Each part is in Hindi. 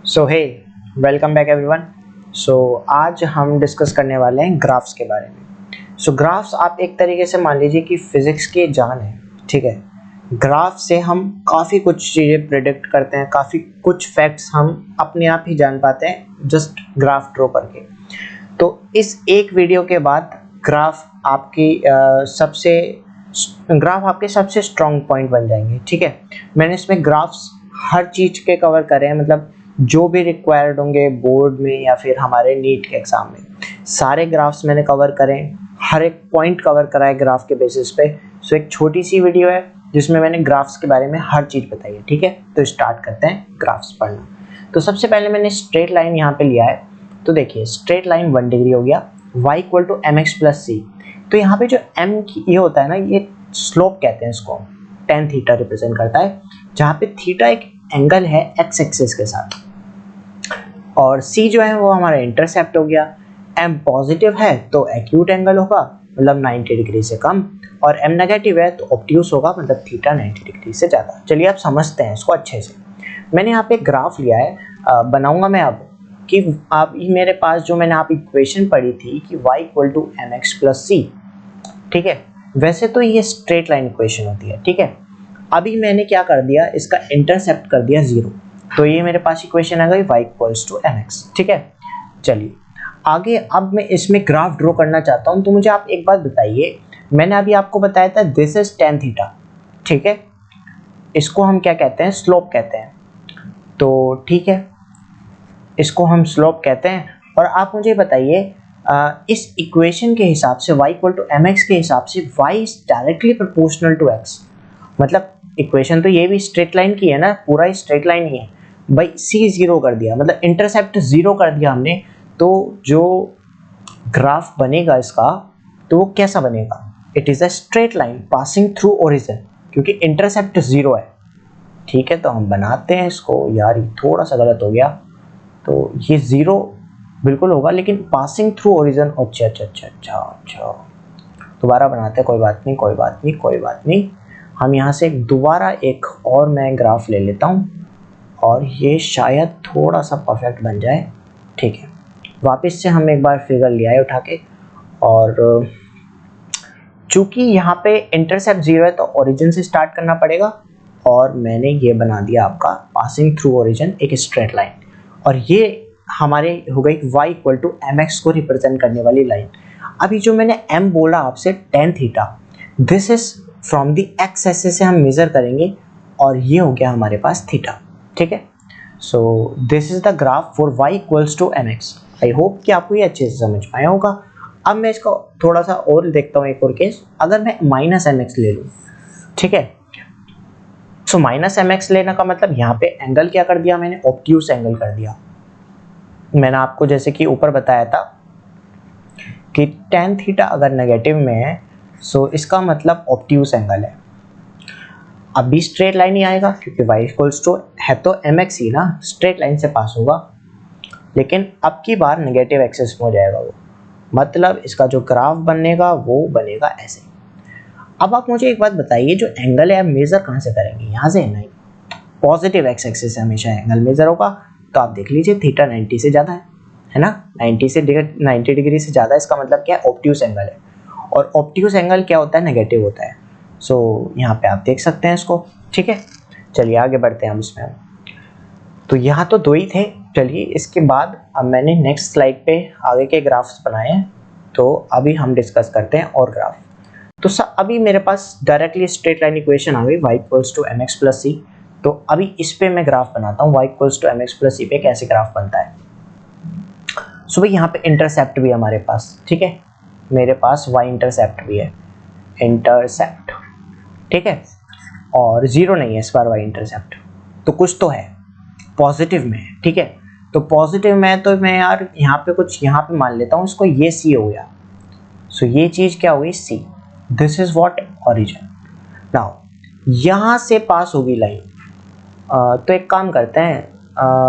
सो हे, वेलकम बैक एवरीवन। सो आज हम डिस्कस करने वाले हैं ग्राफ्स के बारे में। सो ग्राफ्स आप एक तरीके से मान लीजिए कि फिजिक्स की जान है, ठीक है। ग्राफ से हम काफ़ी कुछ चीज़ें प्रिडिक्ट करते हैं, काफ़ी कुछ फैक्ट्स हम अपने आप ही जान पाते हैं जस्ट ग्राफ ड्रॉ करके। तो इस एक वीडियो के बाद ग्राफ आपके सबसे स्ट्रॉन्ग पॉइंट बन जाएंगे, ठीक है। मैंने इसमें ग्राफ्स हर चीज़ के कवर करे हैं, मतलब जो भी रिक्वायर्ड होंगे बोर्ड में या फिर हमारे नीट के एग्जाम में, सारे ग्राफ्स मैंने कवर करें, हर एक पॉइंट कवर करा है ग्राफ के बेसिस पे। सो एक छोटी सी वीडियो है जिसमें मैंने ग्राफ्स के बारे में हर चीज़ बताई है, ठीक है। तो स्टार्ट करते हैं ग्राफ्स पढ़ना। तो सबसे पहले मैंने स्ट्रेट लाइन यहाँ पे लिया है। तो देखिए स्ट्रेट लाइन 1 डिग्री हो गया, y = mx + c। तो यहाँ पे जो m ये होता है ना, ये स्लोप कहते हैं इसको, tan थीटा रिप्रेजेंट करता है, जहाँ पे थीटा एक एंगल है x एक्सिस के साथ, और c जो है वो हमारा इंटरसेप्ट हो गया। m पॉजिटिव है तो एक्यूट एंगल होगा, मतलब 90 डिग्री से कम, और m नेगेटिव है तो ऑब्ट्यूस होगा, मतलब थीटा 90 डिग्री से ज़्यादा। चलिए आप समझते हैं इसको अच्छे से। मैंने यहाँ पे एक ग्राफ लिया है, बनाऊंगा मैं अब कि आप मेरे पास जो मैंने आप इक्वेशन पढ़ी थी कि y = mx + c, ठीक है। वैसे तो ये स्ट्रेट लाइन इक्वेशन होती है, ठीक है। अभी मैंने क्या कर दिया, इसका इंटरसेप्ट कर दिया 0, तो ये मेरे पास इक्वेशन आ गई y = mx, ठीक है। चलिए आगे, अब मैं इसमें ग्राफ ड्रॉ करना चाहता हूँ। तो मुझे आप एक बात बताइए, मैंने अभी आपको बताया था दिस इज tan थीटा, ठीक है। इसको हम क्या कहते हैं, स्लोप कहते हैं। तो ठीक है, इसको हम स्लोप कहते हैं। और आप मुझे बताइए, इस इक्वेशन के हिसाब से y = mx के हिसाब से y is directly proportional to x। मतलब इक्वेशन तो ये भी स्ट्रेट लाइन की है ना, पूरा ही स्ट्रेट लाइन ही है भाई। c 0 कर दिया, मतलब इंटरसेप्ट 0 कर दिया हमने, तो जो ग्राफ बनेगा इसका, तो वो कैसा बनेगा, it is a straight line passing through origin, क्योंकि इंटरसेप्ट 0 है, ठीक है। तो हम बनाते हैं इसको, यार ये थोड़ा सा गलत हो गया, तो ये 0 बिल्कुल होगा लेकिन पासिंग थ्रू ओरिजिन। अच्छा, दोबारा बनाते हैं, कोई बात नहीं। हम यहाँ से दोबारा एक और मैं ग्राफ ले लेता हूँ, और ये शायद थोड़ा सा परफेक्ट बन जाए, ठीक है। वापस से हम एक बार फिगर ले आए उठा के, और चूंकि यहाँ पे इंटरसेप्ट 0 है तो ओरिजिन से स्टार्ट करना पड़ेगा, और मैंने ये बना दिया आपका पासिंग थ्रू ओरिजिन एक स्ट्रेट लाइन, और ये हमारे हो गई y = mx को रिप्रेजेंट करने वाली लाइन। अभी जो मैंने m बोला आपसे tan theta, this is from the x axis से हम मेजर करेंगे, और ये हो गया हमारे पास थीटा, ठीक है। सो this is the graph for y = mx। I hope कि आपको ये अच्छे से समझ पाया होगा। अब मैं इसको थोड़ा सा और देखता हूँ, एक और केस। अगर मैं -mx ले लूँ, ठीक है। सो -mx लेने का मतलब यहाँ पे एंगल क्या कर दिया मैंने, ऑब्ट्यूस एंगल कर दिया। मैंने आपको जैसे कि ऊपर बताया था कि tan थीटा अगर नेगेटिव में है, सो इसका मतलब ऑब्ट्यूस एंगल है। अब भी स्ट्रेट लाइन ही आएगा, क्योंकि y = है तो mx ही ना, स्ट्रेट लाइन से पास होगा, लेकिन अब की बार नेगेटिव एक्सिस में हो जाएगा वो, मतलब इसका जो ग्राफ बनेगा वो बनेगा ऐसे। अब आप मुझे एक बात बताइए, जो एंगल है आप मेजर कहाँ से करेंगे, यहाँ से नहीं, पॉजिटिव एक्स एक्सिस से हमेशा एंगल मेजर होगा। तो आप देख लीजिए थीटा 90 से ज़्यादा है ना, 90 डिग्री से ज़्यादा, इसका मतलब क्या है, ऑब्ट्यूस एंगल है, और ऑब्ट्यूस एंगल क्या होता है, नेगेटिव होता है। सो यहाँ पे आप देख सकते हैं इसको, ठीक है। चलिए आगे बढ़ते हैं हम इसमें। तो यहाँ तो 2 ही थे। चलिए इसके बाद अब मैंने नेक्स्ट स्लाइड पे आगे के ग्राफ्स बनाए हैं, तो अभी हम डिस्कस करते हैं और ग्राफ। तो अभी मेरे पास डायरेक्टली स्ट्रेट लाइन इक्वेशन आ गई, y = mx + c। तो अभी इस पे मैं ग्राफ बनाता हूँ, y = mx + c पे कैसे ग्राफ बनता है। सो भाई यहाँ पे इंटरसेप्ट भी है हमारे पास, ठीक है। मेरे पास y इंटरसेप्ट भी है, इंटरसेप्ट, ठीक है। और 0 नहीं है इस बार y इंटरसेप्ट, तो कुछ तो है, पॉजिटिव में है, ठीक है। तो पॉजिटिव में तो मैं यार यहाँ पे मान लेता हूँ इसको, ये c हो गया। सो ये चीज़ क्या हुई, c, this is what, origin. Now यहाँ से पास होगी लाइन, तो एक काम करते हैं,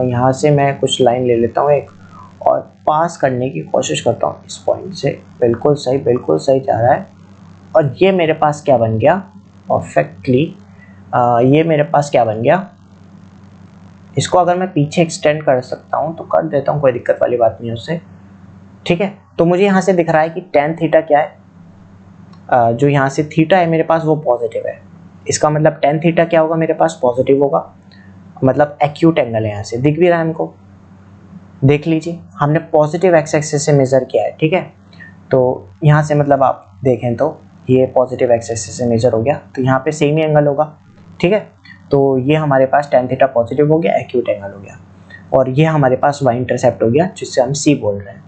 यहाँ से मैं कुछ लाइन ले लेता हूँ एक, और पास करने की कोशिश करता हूँ इस पॉइंट से। बिल्कुल सही जा रहा है। और ये मेरे पास क्या बन गया, परफेक्टली, ये मेरे पास क्या बन गया, इसको अगर मैं पीछे एक्सटेंड कर सकता हूँ तो कर देता हूँ, कोई दिक्कत वाली बात नहीं है उससे, ठीक है। तो मुझे यहाँ से दिख रहा है कि टेन थीटा क्या है, जो यहाँ से थीटा है मेरे पास वो पॉजिटिव है। इसका मतलब टेन थीटा क्या होगा, मेरे पास पॉजिटिव होगा, मतलब एक्यूट एंगल है। यहाँ से दिख भी रहा है हमको, देख लीजिए हमने पॉजिटिव एक्स एक्सिस से मेज़र किया है, ठीक है। तो यहाँ से मतलब आप देखें तो ये पॉजिटिव एक्स एक्सिस से मेज़र हो गया, तो यहाँ पे सेम ही एंगल होगा, ठीक है। तो ये हमारे पास टेन थीटा पॉजिटिव हो गया, एक्यूट एंगल हो गया, और ये हमारे पास वाई इंटरसेप्ट हो गया जिससे हम सी बोल रहे हैं।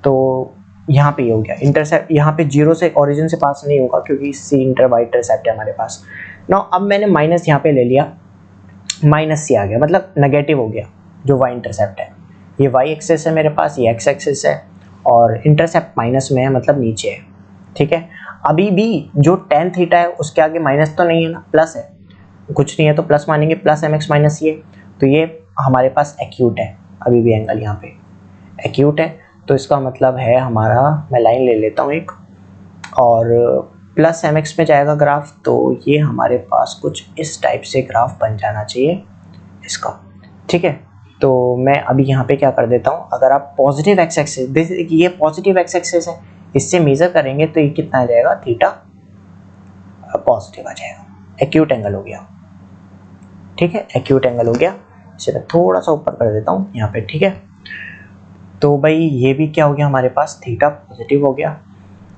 तो यहाँ पे ये हो गया इंटरसेप्ट, यहाँ पे जीरो से ओरिजिन से पास नहीं होगा क्योंकि सी इंटर वाई इंटरसेप्ट है हमारे पास। नाउ अब मैंने माइनस यहाँ पे ले लिया, माइनस सी आ गया, मतलब नेगेटिव हो गया जो वाई इंटरसेप्ट है। ये वाई एक्सिस है मेरे पास, ये एक्स एक्सिस है, और इंटरसेप्ट माइनस में है मतलब नीचे है, ठीक है। अभी भी जो टेन थीटा है उसके आगे माइनस तो नहीं है ना, प्लस है, कुछ नहीं है तो प्लस मानेंगे, प्लस एम एक्स माइनस ये, तो ये हमारे पास एक्यूट है अभी भी एंगल, यहाँ पे एक्यूट है। तो इसका मतलब है हमारा, मैं लाइन ले लेता हूँ एक, और प्लस एम एक्स में जाएगा ग्राफ, तो ये हमारे पास कुछ इस टाइप से ग्राफ बन जाना चाहिए इसका, ठीक है। तो मैं अभी यहाँ पे क्या कर देता हूँ, अगर आप पॉजिटिव एक्स एक्सिस, ये पॉजिटिव एक्स एक्सिस है, इससे मेजर करेंगे तो ये कितना आ जाएगा, थीटा पॉजिटिव आ जाएगा, एक्यूट एंगल हो गया, ठीक है, एक्यूट एंगल हो गया। इसे मैं थोड़ा सा ऊपर कर देता हूँ यहाँ पे, ठीक है। तो भाई ये भी क्या हो गया हमारे पास, थीटा पॉजिटिव हो गया,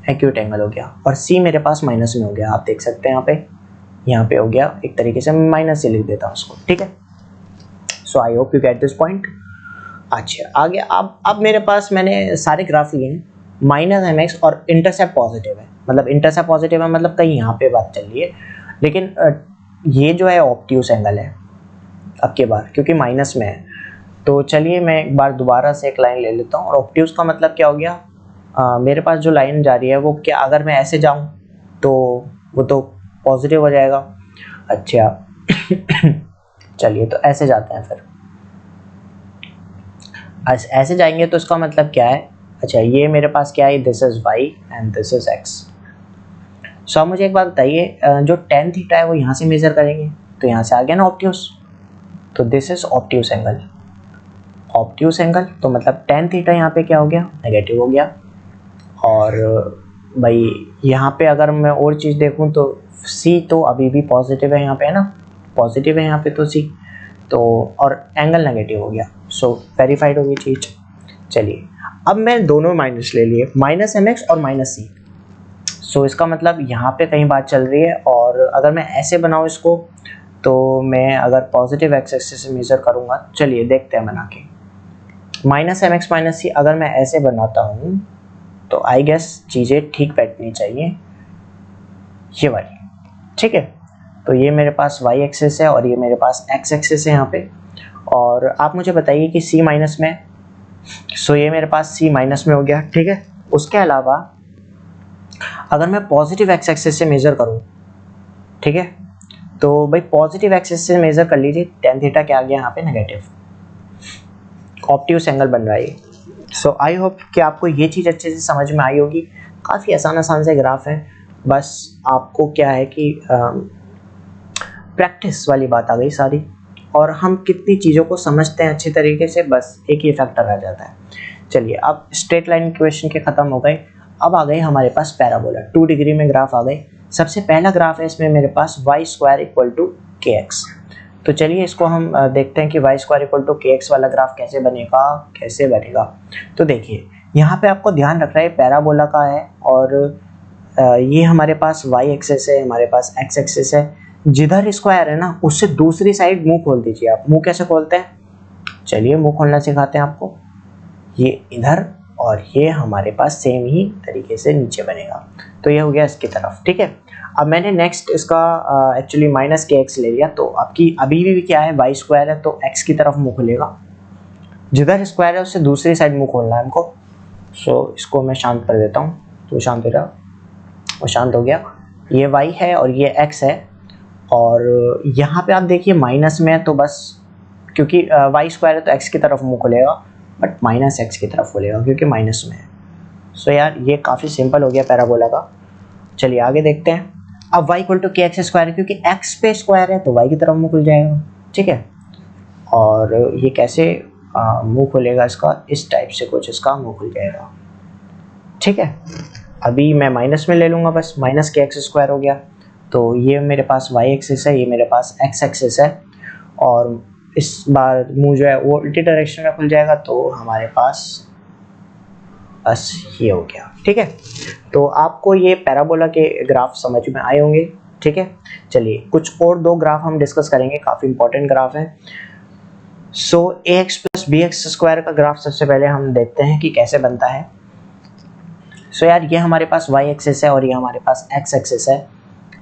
एक्यूट एंगल हो गया, और सी मेरे पास माइनस में हो गया, आप देख सकते हैं यहाँ पे हो गया, एक तरीके से मैं माइनस से लिख देता हूँ उसको, ठीक है। So I hope you get this point. अच्छा आगे अब मेरे पास मैंने सारे ग्राफ लिए हैं, माइनस एम एक्स और इंटरसेप्ट पॉजिटिव है, मतलब इंटरसेप्ट पॉजिटिव है मतलब कहीं यहाँ पे बात चल रही है, लेकिन ये जो है ऑब्ट्यूस एंगल है अब के बार, क्योंकि माइनस में है। तो चलिए मैं एक बार दोबारा से एक लाइन ले लेता हूँ, और ऑब्ट्यूस का मतलब क्या हो गया, मेरे पास जो लाइन जा रही है वो क्या, अगर मैं ऐसे जाऊँ तो वो तो पॉजिटिव हो जाएगा। अच्छा चलिए तो ऐसे जाते हैं, फिर ऐसे जाएंगे तो इसका मतलब क्या है, अच्छा ये मेरे पास क्या है, this is Y and this is X. So अब मुझे एक बात बताइए, जो टेन थीटा है वो यहाँ से मेजर करेंगे तो यहाँ से आ गया ना ऑब्ट्यूस, तो this is obtuse angle, obtuse angle, तो मतलब टेन थीटा यहाँ पे क्या हो गया, नेगेटिव हो गया। और भाई यहाँ पे अगर मैं और चीज़ देखूँ तो सी तो अभी भी पॉजिटिव है यहाँ पे, है ना, पॉजिटिव है यहाँ पे तो सी, तो और एंगल नेगेटिव हो गया, सो वेरीफाइड होगी चीज़। चलिए अब मैं दोनों माइनस ले लिए, माइनस एम एक्स और माइनस सी, सो इसका मतलब यहाँ पे कहीं बात चल रही है। और अगर मैं ऐसे बनाऊँ इसको, तो मैं अगर पॉजिटिव एक्स एक्सिस से मेजर करूँगा, चलिए देखते हैं बना के, माइनस एम एक्स माइनस सी अगर मैं ऐसे बनाता हूँ तो आई गेस चीज़ें ठीक बैठनी चाहिए, ये वाली, ठीक है। तो ये मेरे पास वाई एक्सिस है और ये मेरे पास एक्स एक्सिस है यहाँ पे, और आप मुझे बताइए कि सी माइनस में, सो ये मेरे पास सी माइनस में हो गया, ठीक है। उसके अलावा अगर मैं पॉजिटिव एक्स एक्सिस से मेजर करूँ, ठीक है, तो भाई पॉजिटिव एक्सिस से मेजर कर लीजिए, टेन थीटा क्या आ गया यहाँ पे, नेगेटिव, ऑब्ट्यूस एंगल बन रहा है। सो आई होप कि आपको ये चीज़ अच्छे से समझ में आई होगी, काफ़ी आसान से ग्राफ हैं, बस आपको क्या है कि प्रैक्टिस वाली बात आ गई सारी, और हम कितनी चीज़ों को समझते हैं अच्छी तरीके से, बस एक ही फैक्टर रह जाता है। चलिए अब स्ट्रेट लाइन इक्वेशन के ख़त्म हो गए, अब आ गए हमारे पास पैराबोला, 2 डिग्री में ग्राफ आ गए। सबसे पहला ग्राफ है इसमें मेरे पास वाई स्क्वायर इक्वल टू के एक्स, तो चलिए इसको हम देखते हैं कि वाई स्क्वायर इक्वल टू के एक्स वाला ग्राफ कैसे बनेगा। तो देखिए यहाँ पे आपको ध्यान रखना है पैराबोला का है, और ये हमारे पास वाई एक्सिस है, हमारे पास एक्स एक्सिस है, जिधर स्क्वायर है ना उससे दूसरी साइड मुंह खोल दीजिए आप। मुंह कैसे खोलते हैं, चलिए मुंह खोलना सिखाते हैं आपको, ये इधर, और ये हमारे पास सेम ही तरीके से नीचे बनेगा, तो ये हो गया इसकी तरफ, ठीक है। अब मैंने नेक्स्ट इसका एक्चुअली माइनस के एक्स ले लिया, तो आपकी अभी भी क्या है, वाई स्क्वायर है तो एक्स की तरफ मुंह खुलेगा, जिधर स्क्वायर है उससे दूसरी साइड मुंह खोलना है हमको। सो इसको मैं शांत कर देता हूँ, तो शांत हो जाओ, वो शांत हो गया। ये y है और ये x है, और यहाँ पे आप देखिए माइनस में है, तो बस क्योंकि y स्क्वायर है तो x की तरफ मुंह खुलेगा, बट माइनस x की तरफ खुलेगा क्योंकि माइनस में है। सो यार ये काफ़ी सिंपल हो गया पैराबोला का। चलिए आगे देखते हैं। अब y इक्वल टू के एक्स स्क्वायर, क्योंकि x पे स्क्वायर है तो y की तरफ मुंह खुल जाएगा, ठीक है। और ये कैसे मुंह खुलेगा इसका, इस टाइप से कुछ इसका मुंह खुल जाएगा, ठीक है। अभी मैं माइनस में ले लूँगा, बस माइनस के एक्स स्क्वायर हो गया, तो ये मेरे पास वाई एक्सिस है, ये मेरे पास एक्स एक्सिस है, और इस बार मुंह जो है वो उल्टी डायरेक्शन में खुल जाएगा, तो हमारे पास बस ये हो गया, ठीक है। तो आपको ये पैराबोला के ग्राफ समझ में आए होंगे, ठीक है। चलिए कुछ और दो ग्राफ हम डिस्कस करेंगे, काफ़ी इंपॉर्टेंट ग्राफ हैं। So A X plus B X square का ग्राफ सबसे पहले हम देखते हैं कि कैसे बनता है। सो यार ये हमारे पास वाई एक्सिस है और ये हमारे पास एक्स एक्सिस है,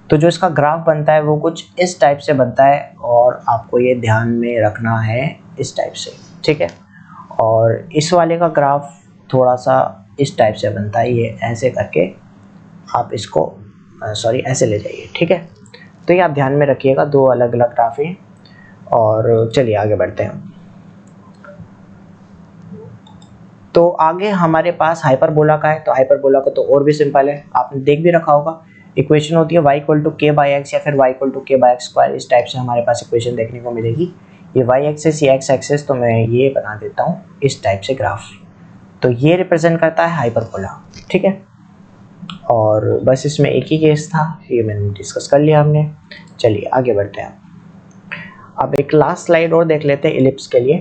तो जो इसका ग्राफ बनता है वो कुछ इस टाइप से बनता है, और आपको ये ध्यान में रखना है इस टाइप से, ठीक है। और इस वाले का ग्राफ थोड़ा सा इस टाइप से बनता है, ये ऐसे करके आप इसको सॉरी ऐसे ले जाइए, ठीक है। तो ये आप ध्यान में रखिएगा, दो अलग अलग ग्राफ हैं। और चलिए आगे बढ़ते हैं। तो आगे हमारे पास हाइपरबोला का है, तो हाइपरबोला का तो और भी सिंपल है, आपने देख भी रखा होगा। इक्वेशन होती है y इक्वल टू के बाई एक्स या फिर y इक्वल टू के बाई एक्स स्क्वायर, इस टाइप से हमारे पास इक्वेशन देखने को मिलेगी। ये y एक्सेस ये x एक्सेस, तो मैं ये बना देता हूँ इस टाइप से ग्राफ, तो ये रिप्रेजेंट करता है हाइपरबोला, ठीक है। और बस इसमें एक ही केस था, ये मैंने डिस्कस कर लिया हमने। चलिए आगे बढ़ते हैं। अब एक लास्ट स्लाइड और देख लेते हैं इलिप्स के लिए।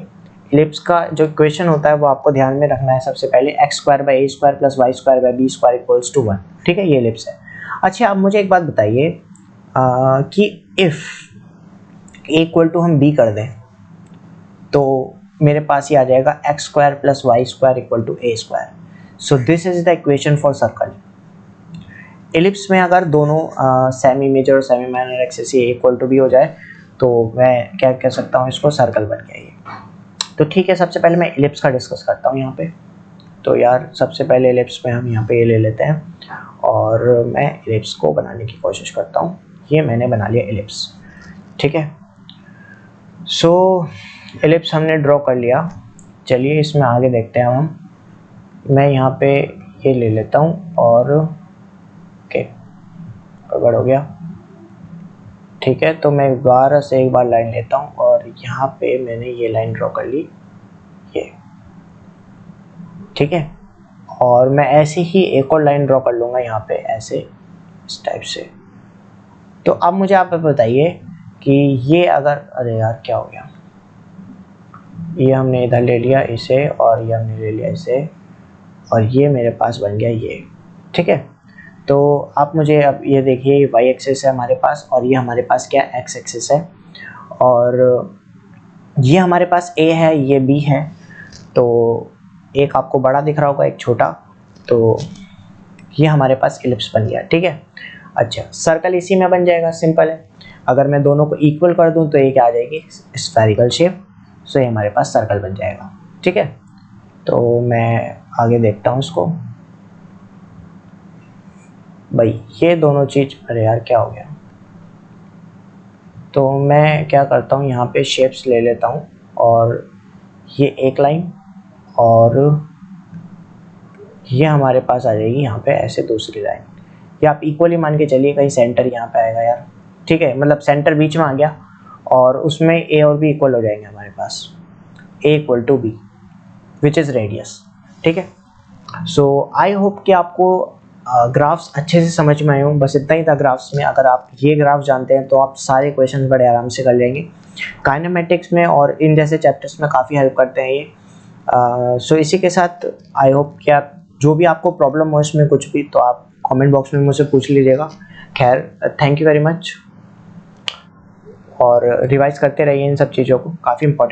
इलिप्स का जो इक्वेशन होता है वो आपको ध्यान में रखना है, सबसे पहले X square by A square plus Y square by B square equals to 1, ठीक है, ये इलिप्स है। अच्छा अब मुझे एक बात बताइए कि इफ़ ए इक्वल टू हम बी कर दें तो मेरे पास ये आ जाएगा X square plus Y square equal to A square. So this is the equation for circle. Ellipse में अगर दोनों सेमी मेजर और सेमी माइनर एक्सिस ये इक्वल टू बी हो जाए तो मैं क्या कह सकता हूँ, इसको सर्कल बन गया ये। तो ठीक है, सबसे पहले मैं इलिप्स का डिस्कस करता हूँ यहाँ पे। तो यार सबसे पहले इलिप्स में हम यहाँ पे ये ले लेते हैं और मैं इलिप्स को बनाने की कोशिश करता हूँ। ये मैंने बना लिया इलिप्स, ठीक है। सो इलिप्स हमने ड्रॉ कर लिया। चलिए इसमें आगे देखते हैं हम। मैं यहाँ पे ये ले लेता हूँ और ओके गड़बड़ हो गया, ठीक है। तो मैं दोबारा से एक बार लाइन लेता हूँ और यहाँ पे मैंने ये लाइन ड्रॉ कर ली, ये, ठीक है। और मैं ऐसे ही एक और लाइन ड्रॉ कर लूँगा यहाँ पे ऐसे, इस टाइप से। तो अब मुझे आप बताइए कि ये अगर, अरे यार क्या हो गया, ये हमने इधर ले लिया इसे और ये हमने ले लिया इसे और ये मेरे पास बन गया ये, ठीक है। तो आप मुझे अब ये देखिए, ये वाई एक्सिस है हमारे पास और ये हमारे पास क्या एक्स एक्सिस है, और ये हमारे पास ए है, ये बी है। तो एक आपको बड़ा दिख रहा होगा, एक छोटा, तो ये हमारे पास इलिप्स बन गया, ठीक है। अच्छा सर्कल इसी में बन जाएगा, सिंपल है। अगर मैं दोनों को इक्वल कर दूं तो ये क्या आ जाएगी, स्फेरिकल शेप। सो ये हमारे पास सर्कल बन जाएगा, ठीक है। तो मैं आगे देखता हूँ इसको। भाई ये दोनों चीज़, अरे यार क्या हो गया। तो मैं क्या करता हूँ, यहाँ पे शेप्स ले लेता हूँ और ये एक लाइन और ये हमारे पास आ जाएगी यहाँ पे ऐसे दूसरी लाइन। ये आप इक्वली मान के चलिए, कहीं सेंटर यहाँ पे आएगा यार, ठीक है। मतलब सेंटर बीच में आ गया और उसमें ए और बी इक्वल हो जाएंगे हमारे पास, A equal to B which is radius, ठीक है। सो आई होप कि आपको ग्राफ्स अच्छे से समझ में आए हों। बस इतना ही था ग्राफ्स में। अगर आप ये ग्राफ जानते हैं तो आप सारे क्वेश्चन बड़े आराम से कर लेंगे। काइनेमेटिक्स में और इन जैसे चैप्टर्स में काफ़ी हेल्प करते हैं ये। सो इसी के साथ आई होप कि आप जो भी आपको प्रॉब्लम हो इसमें कुछ भी, तो आप कमेंट बॉक्स में मुझसे पूछ लीजिएगा। खैर थैंक यू वेरी मच, और रिवाइज करते रहिए इन सब चीज़ों को, काफ़ी इंपॉर्टेंट